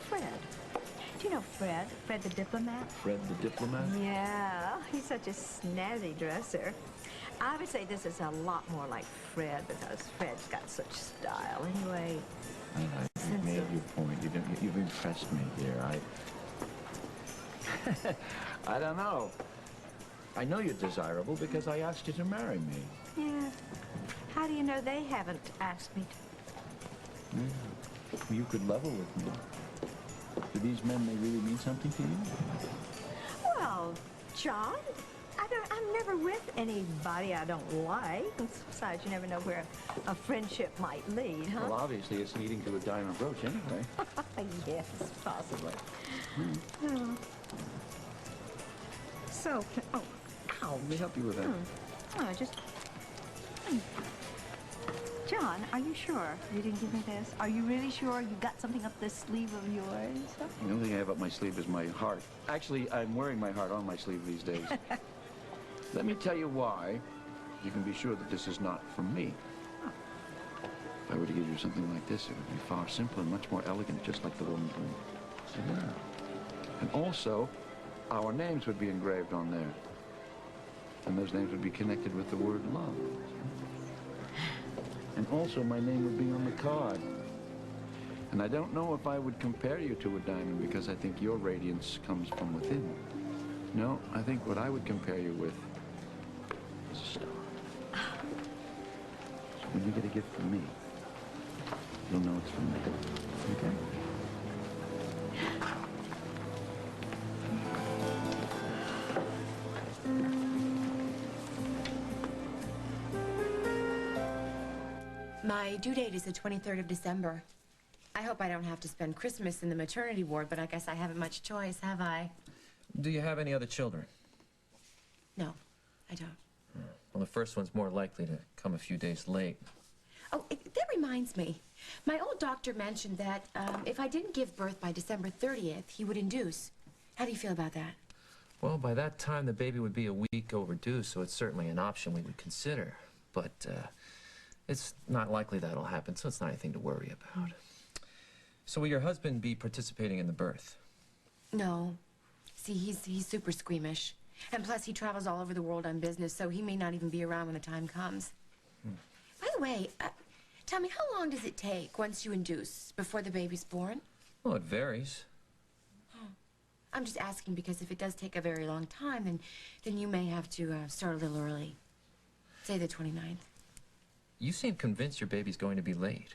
Fred. Do you know Fred? Fred the diplomat? Fred the diplomat? Yeah, he's such a snazzy dresser. I would say this is a lot more like Fred because Fred's got such style. Anyway, You've made your point. You've impressed me, dear. I don't know. I know you're desirable because I asked you to marry me. yeah. How do you know they haven't asked me to? Yeah. You could level with me. Do these men, they really mean something to you? Well, John, I'm never with anybody I don't like. Besides, you never know where a friendship might lead, huh? Well, obviously, it's leading to a diamond brooch anyway. Yes, possibly. Oh. So, ow. Let me help you with that. Oh, just... John, are you sure you didn't give me this? Are you really sure you got something up this sleeve of yours? The only thing I have up my sleeve is my heart. Actually, I'm wearing my heart on my sleeve these days. Let me tell you why. You can be sure that this is not from me. If I were to give you something like this, it would be far simpler and much more elegant, just like the woman who... Yeah. And also, our names would be engraved on there. And those names would be connected with the word love. And also, my name would be on the card. And I don't know if I would compare you to a diamond because I think your radiance comes from within. No, I think what I would compare you with is a star. So when you get a gift from me, you'll know it's from me. Okay? My due date is the 23rd of December. I hope I don't have to spend Christmas in the maternity ward, but I guess I haven't much choice, have I? Do you have any other children? No, I don't. Well, the first one's more likely to come a few days late. Oh, that reminds me. My old doctor mentioned that if I didn't give birth by December 30th, he would induce. How do you feel about that? Well, by that time, the baby would be a week overdue, so it's certainly an option we would consider. But it's not likely that'll happen, so it's not anything to worry about. So will your husband be participating in the birth? No. See, he's super squeamish. And plus, he travels all over the world on business, so he may not even be around when the time comes. By the way, tell me, how long does it take once you induce before the baby's born? Well, it varies. I'm just asking because if it does take a very long time, then you may have to start a little early. Say the 29th. You seem convinced your baby's going to be late.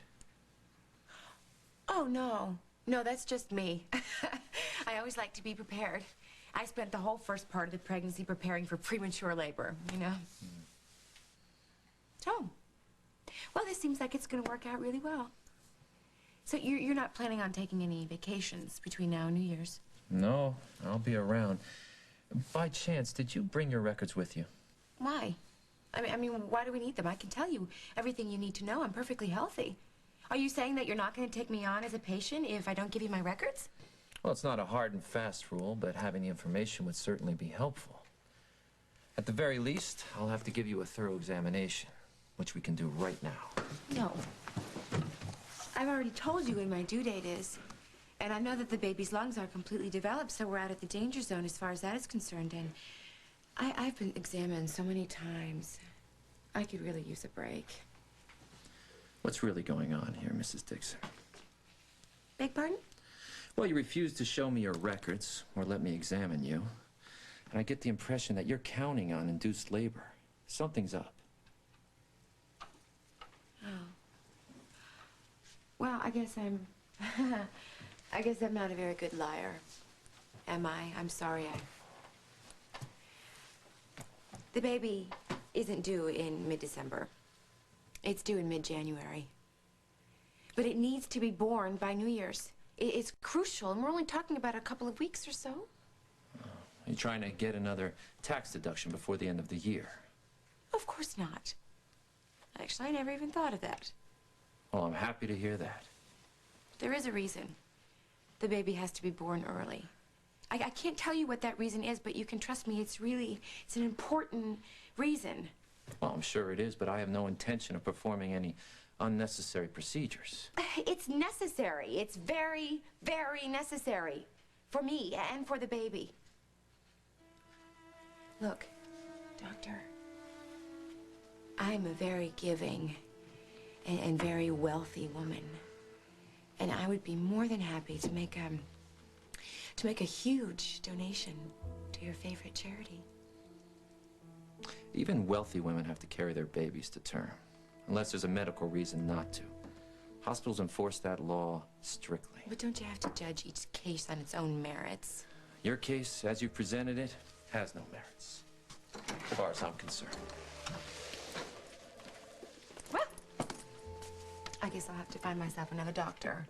Oh, no. No, that's just me. I always always like to be prepared. I spent the whole first part of the pregnancy preparing for premature labor, you know. So, well, this seems like it's going to work out really well. So you're not planning on taking any vacations between now and New Year's? No, I'll be around. By chance, did you bring your records with you? Why? I mean, why do we need them? I can tell you everything you need to know. I'm perfectly healthy. Are you saying that you're not going to take me on as a patient if I don't give you my records? Well, it's not a hard and fast rule, but having the information would certainly be helpful. At the very least, I'll have to give you a thorough examination, which we can do right now. No. I've already told you when my due date is. And I know that the baby's lungs are completely developed, so we're out of the danger zone as far as that is concerned. And I've been examined so many times. I could really use a break. What's really going on here, Mrs. Dixon? Beg pardon? Well, you refuse to show me your records or let me examine you. And I get the impression that you're counting on induced labor. Something's up. Oh. Well, I guess I'm not a very good liar. Am I? I'm sorry. The baby isn't due in mid-December. It's due in mid-January. But it needs to be born by New Year's. It's crucial, and we're only talking about a couple of weeks or so. You're trying to get another tax deduction before the end of the year. Of course not. Actually, I never even thought of that. Well, I'm happy to hear that. There is a reason. The baby has to be born early. I can't tell you what that reason is, but you can trust me, it's an important reason. Well, I'm sure it is, but I have no intention of performing any unnecessary procedures. It's necessary. It's very, very necessary. For me and for the baby. Look, Doctor, I'm a very giving and very wealthy woman. And I would be more than happy to make a huge donation to your favorite charity. Even wealthy women have to carry their babies to term, unless there's a medical reason not to. Hospitals enforce that law strictly. But don't you have to judge each case on its own merits? Your case, as you presented it, has no merits, as far as I'm concerned. Well, I guess I'll have to find myself another doctor.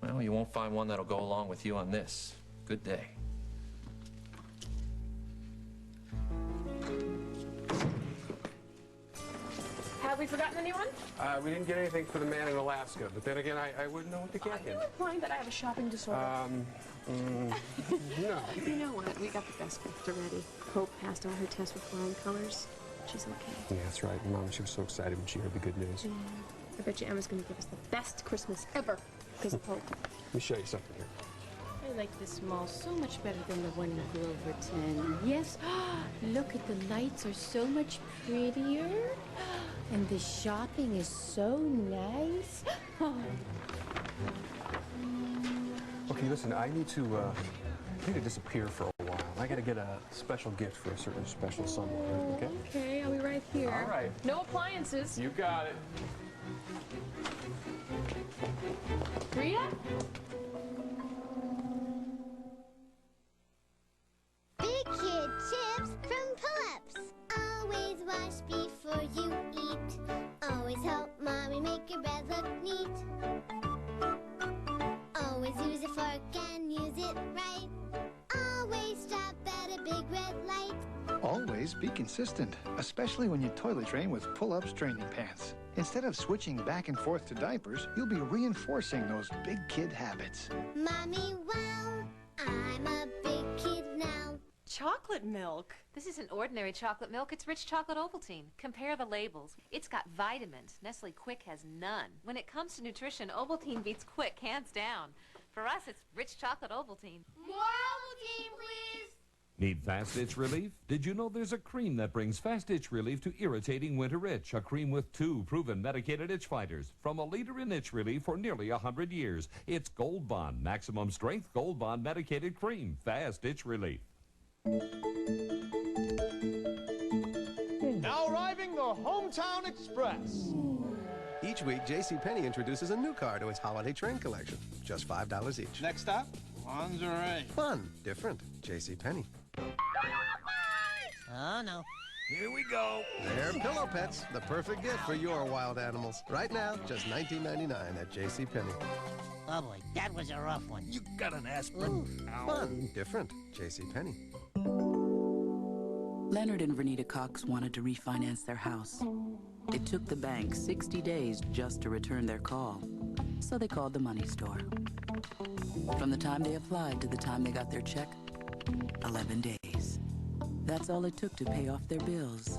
Well, you won't find one that'll go along with you on this. Good day. Have we forgotten anyone? We didn't get anything for the man in Alaska, but then again, I wouldn't know what to get him. Are you implying that I have a shopping disorder? No. You know what? We got the best gift already. Hope passed all her tests with flying colors. She's okay. Yeah, that's right. Mom, she was so excited when she heard the good news. Yeah. I bet you Emma's going to give us the best Christmas ever because of Hope. Let me show you something here. I like this mall so much better than the one in Groverton. Yes, look at the lights are so much prettier. And the shopping is so nice. Okay, listen, I need to disappear for a while. I got to get a special gift for a certain special someone, okay? Okay, I'll be right here. All right. No appliances. You got it. Rita? Big Kid chips from Pull-Ups. Always wash before you eat. Always help Mommy make your bed look neat. Always use a fork and use it right. Always stop at a big red light. Always be consistent, especially when you toilet train with Pull-Ups training pants. Instead of switching back and forth to diapers, you'll be reinforcing those big kid habits. Mommy, wow, I'm a big kid now. Chocolate milk? This isn't ordinary chocolate milk, it's rich chocolate Ovaltine. Compare the labels. It's got vitamins. Nestle Quick has none. When it comes to nutrition, Ovaltine beats Quick, hands down. For us, it's rich chocolate Ovaltine. More Ovaltine, please. Need fast itch relief? Did you know there's a cream that brings fast itch relief to irritating winter itch? A cream with 2 proven medicated itch fighters. From a leader in itch relief for nearly 100 years. It's Gold Bond, maximum strength Gold Bond medicated cream. Fast itch relief. Now arriving the Hometown Express. Each week, JCPenney introduces a new car to its holiday trend collection. Just $5 each. Next stop, Lingerie. Fun, different. JCPenney. Oh, no. Here we go. They're Pillow Pets, the perfect gift for your wild animals. Right now, just $19.99 at JCPenney. Oh, boy, that was a rough one. You got an aspirin. Fun, different. JCPenney. Leonard and Vernita Cox wanted to refinance their house. It took the bank 60 days just to return their call, so they called the money store. From the time they applied to the time they got their check, 11 days. That's all it took to pay off their bills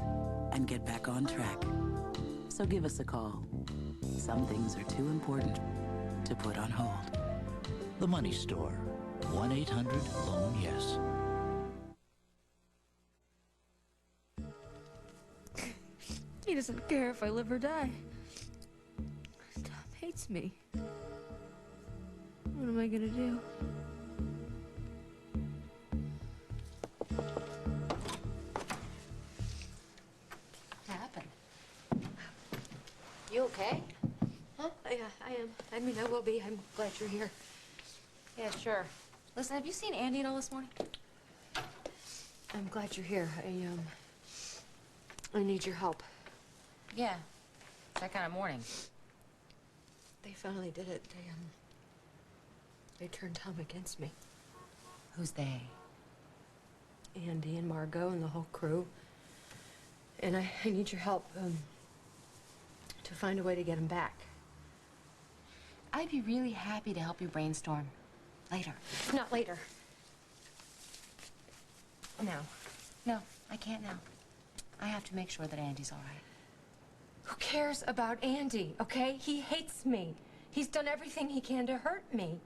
and get back on track. So give us a call. Some things are too important to put on hold. The Money Store. 1-800-LOAN-YES. He doesn't care if I live or die. Tom hates me. What am I gonna do? What happened? You okay? Huh? Yeah, I am. I mean, I will be. I'm glad you're here. Yeah, sure. Listen, have you seen Andy at all this morning? I'm glad you're here. I need your help. Yeah. It's that kind of morning. They finally did it. They turned Tom against me. Who's they? Andy and Margot and the whole crew. And I need your help to find a way to get him back. I'd be really happy to help you brainstorm. Later. Not later. No, I can't now. I have to make sure that Andy's all right. Who cares about Andy, okay? He hates me. He's done everything he can to hurt me.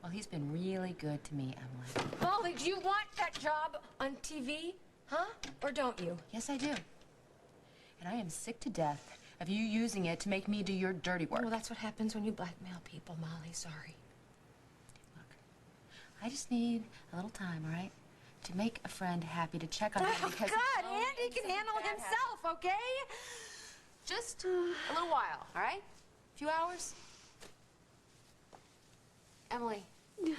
Well, he's been really good to me, Emily. Molly, do you want that job on TV? Huh? Or don't you? Yes, I do. And I am sick to death of you using it to make me do your dirty work. Well, that's what happens when you blackmail people, Molly. Sorry. I just need a little time, all right? To make a friend happy, to check on him because... God, Andy can handle himself, okay? Just a little while, all right? A few hours. Emily, you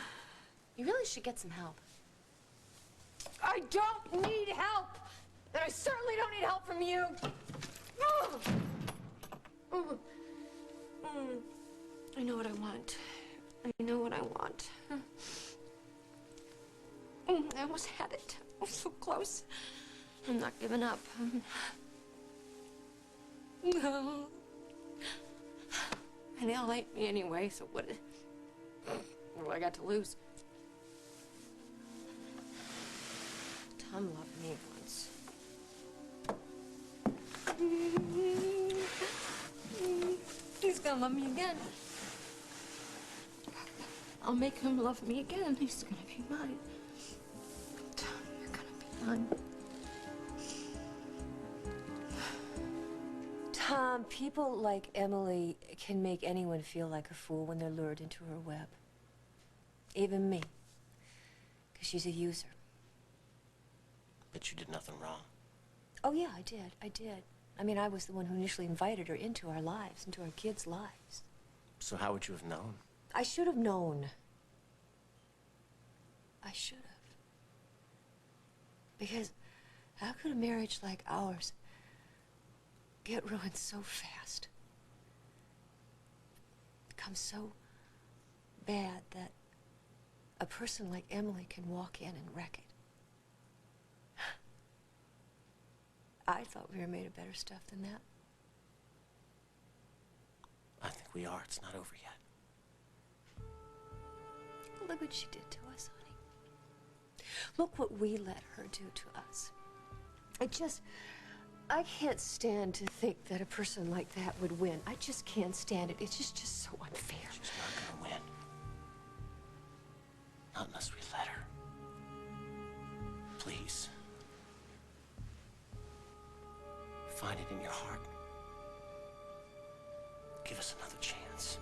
really should get some help. I don't need help! And I certainly don't need help from you! I know what I want. I know what I want. I almost had it. I was so close. I'm not giving up. No. And they'll hate me anyway, so what do I got to lose? Tom loved me once. He's gonna love me again. I'll make him love me again. He's gonna be mine. Tom, you're gonna be mine. Tom, people like Emily can make anyone feel like a fool when they're lured into her web. Even me. Because she's a user. But you did nothing wrong. Oh, yeah, I did. I mean, I was the one who initially invited her into our lives, into our kids' lives. So how would you have known? I should have known. I should have. Because how could a marriage like ours get ruined so fast? Become so bad that a person like Emily can walk in and wreck it. I thought we were made of better stuff than that. I think we are. It's not over yet. Look what she did to us, honey. Look what we let her do to us. I can't stand to think that a person like that would win. I just can't stand it. It's just so unfair. She's not gonna win. Not unless we let her. Please. Find it in your heart. Give us another chance.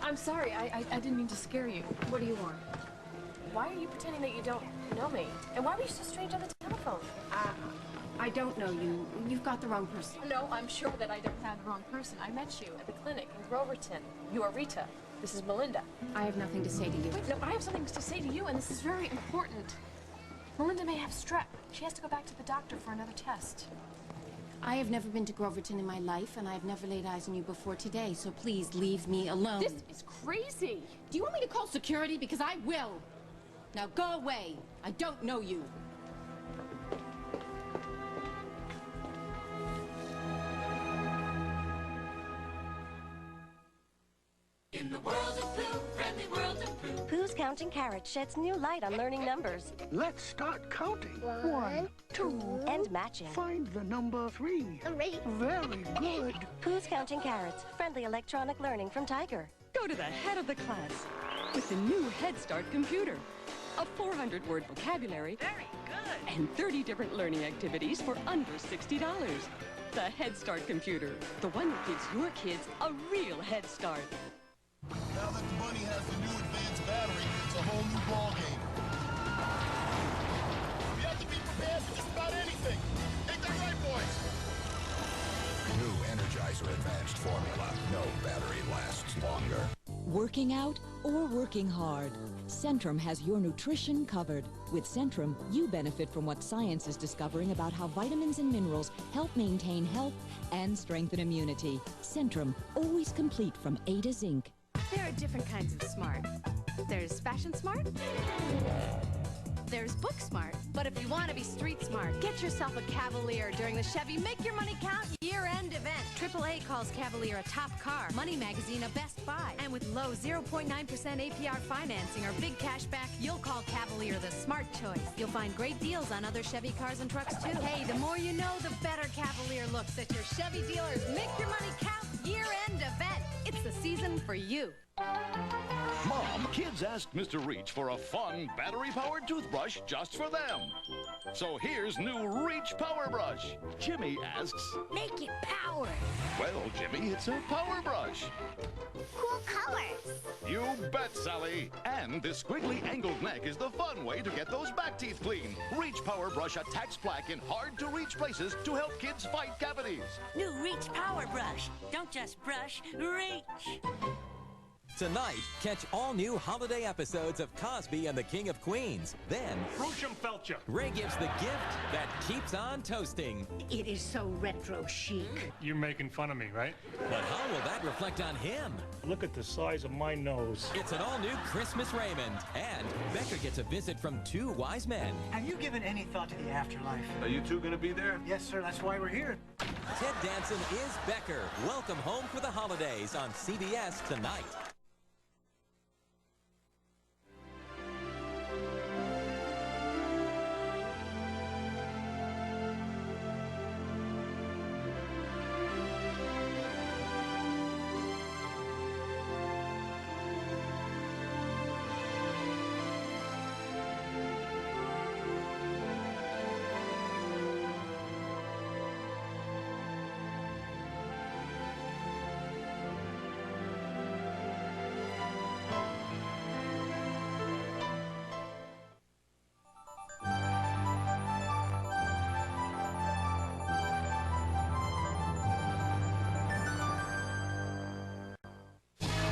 I'm sorry, I didn't mean to scare you. What do you want? Why are you pretending that you don't know me? And why were you so strange on the telephone? I don't know you. You've got the wrong person. No, I'm sure that I don't have the wrong person. I met you at the clinic in Groverton. You are Rita. This is Melinda. I have nothing to say to you. Wait, no, I have something to say to you, and this is very important. Melinda may have strep. She has to go back to the doctor for another test. I have never been to Groverton in my life, and I've never laid eyes on you before today, so please leave me alone. This is crazy. Do you want me to call security? Because I will. Now go away. I don't know you. In the world of Pooh, friendly world of Pooh. Pooh's Counting Carrots sheds new light on learning numbers. Let's start counting. 1, 2, and matching. Find the number 3. 3. Very good. Pooh's Counting Carrots, friendly electronic learning from Tiger. Go to the head of the class with the new Head Start computer. A 400-word vocabulary. Very good. And 30 different learning activities for under $60. The Head Start computer, the one that gives your kids a real head start. Now that the Bunny has the new advanced battery, it's a whole new ballgame. We have to be prepared for just about anything. Ain't that right, boys? New Energizer Advanced Formula. No battery lasts longer. Working out or working hard, Centrum has your nutrition covered. With Centrum, you benefit from what science is discovering about how vitamins and minerals help maintain health and strengthen immunity. Centrum, always complete from A to Zinc. There are different kinds of smart. There's fashion smart. There's book smart. But if you want to be street smart, get yourself a Cavalier during the Chevy Make Your Money Count year-end event. AAA calls Cavalier a top car, Money Magazine a best buy. And with low 0.9% APR financing or big cash back, you'll call Cavalier the smart choice. You'll find great deals on other Chevy cars and trucks too. Hey, the more you know, the better Cavalier looks at your Chevy dealers Make Your Money Count year-end event. It's the season for you. Mom, kids asked Mr. Reach for a fun, battery-powered toothbrush just for them. So here's new Reach Power Brush. Jimmy asks, Make it power. well, Jimmy, it's a power brush. Cool colors. You bet, Sally. And this squiggly angled neck is the fun way to get those back teeth clean. Reach Power Brush attacks plaque in hard-to-reach places to help kids fight cavities. New Reach Power Brush. Don't just brush, reach. Tonight, catch all new holiday episodes of Cosby and the King of Queens. Then, Crucium Felcher. Ray gives the gift that keeps on toasting. It is so retro chic. You're making fun of me, right? But how will that reflect on him? Look at the size of my nose. It's an all-new Christmas Raymond. And Becker gets a visit from 2 wise men. Have you given any thought to the afterlife? Are you two gonna be there? Yes, sir. That's why we're here. Ted Danson is Becker. Welcome home for the holidays on CBS tonight.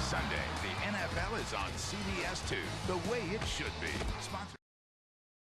Sunday, the NFL is on CBS 2, the way it should be. Sponsored